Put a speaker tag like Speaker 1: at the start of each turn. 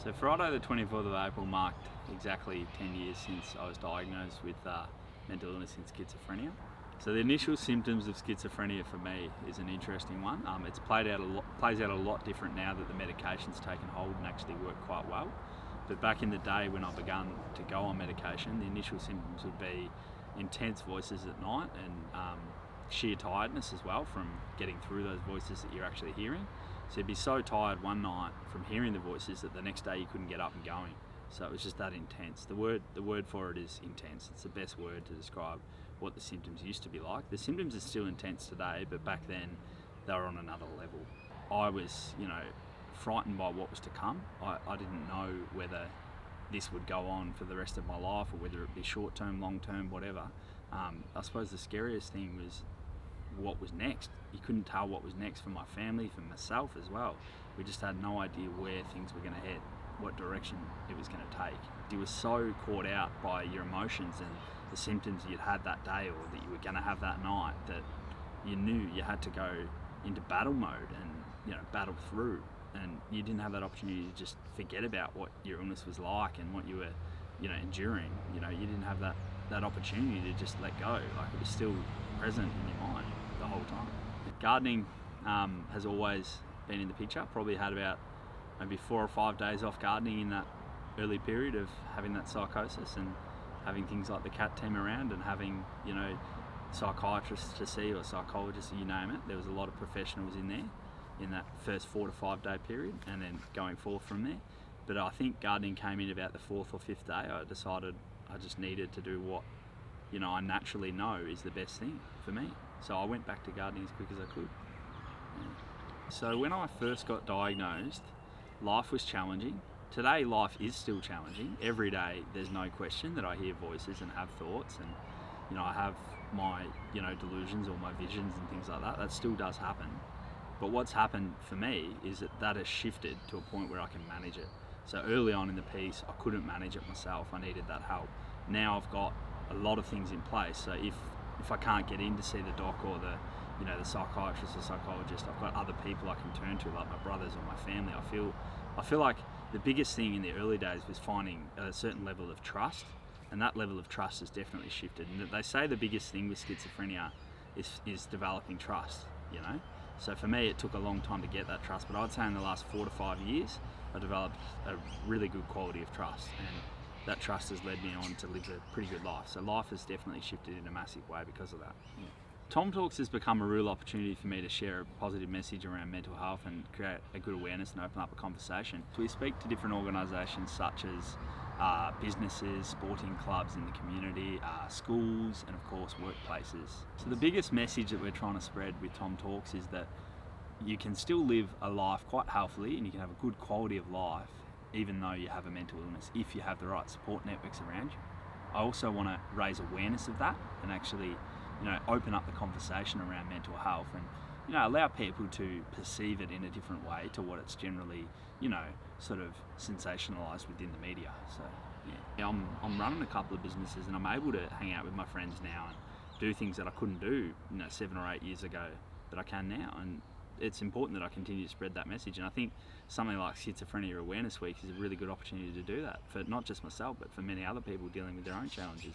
Speaker 1: So Friday the 24th of April marked exactly 10 years since I was diagnosed with mental illness in schizophrenia. So the initial symptoms of schizophrenia for me is an interesting one. It's plays out a lot different now that the medication's taken hold and actually work quite well. But back in the day when I began to go on medication, the initial symptoms would be intense voices at night and sheer tiredness as well from getting through those voices that you're actually hearing. So you'd be so tired one night from hearing the voices that the next day you couldn't get up and going. So it was just that intense. The word for it is intense. It's the best word to describe what the symptoms used to be like. The symptoms are still intense today, but back then they were on another level. I was, frightened by what was to come. I didn't know whether this would go on for the rest of my life or whether it be short term, long term, whatever. I suppose the scariest thing was what was next. You couldn't tell what was next for my family, for myself as well. We just had no idea where things were going to head, what direction it was going to take. You were so caught out by your emotions and the symptoms you'd had that day or that you were going to have that night that you knew you had to go into battle mode and battle through, and you didn't have that opportunity to just forget about what your illness was like and what you were enduring. You didn't have that opportunity to just let go. Like, it was still present in your mind the whole time. Gardening has always been in the picture. Probably had about maybe 4 or 5 days off gardening in that early period of having that psychosis and having things like the CAT team around and having psychiatrists to see or psychologists, you name it. There was a lot of professionals in there in that first 4 to 5 day period and then going forth from there. But I think gardening came in about the 4th or 5th day. I decided I just needed to do what I naturally know is the best thing for me. So I went back to gardening as quick as I could. Yeah. So when I first got diagnosed, life was challenging. Today life is still challenging. Every day there's no question that I hear voices and have thoughts and I have my delusions or my visions and things like that. That still does happen. But what's happened for me is that has shifted to a point where I can manage it. So early on in the piece I couldn't manage it myself. I needed that help. Now I've got a lot of things in place. So if I can't get in to see the doc or the psychiatrist or psychologist, I've got other people I can turn to, like my brothers or my family. I feel like the biggest thing in the early days was finding a certain level of trust, and that level of trust has definitely shifted. And they say the biggest thing with schizophrenia is developing trust. So for me it took a long time to get that trust, but I'd say in the last 4 to 5 years I developed a really good quality of trust, and that trust has led me on to live a pretty good life. So life has definitely shifted in a massive way because of that. Yeah. Tom Talks has become a real opportunity for me to share a positive message around mental health and create a good awareness and open up a conversation. We speak to different organisations such as businesses, sporting clubs in the community, schools, and of course workplaces. So the biggest message that we're trying to spread with Tom Talks is that you can still live a life quite healthily and you can have a good quality of life even though you have a mental illness, if you have the right support networks around you. I also want to raise awareness of that and actually open up the conversation around mental health and allow people to perceive it in a different way to what it's generally sort of sensationalized within the media. So yeah, I'm running a couple of businesses and I'm able to hang out with my friends now and do things that I couldn't do 7 or 8 years ago that I can now, and it's important that I continue to spread that message. And I think something like Schizophrenia Awareness Week is a really good opportunity to do that for not just myself but for many other people dealing with their own challenges.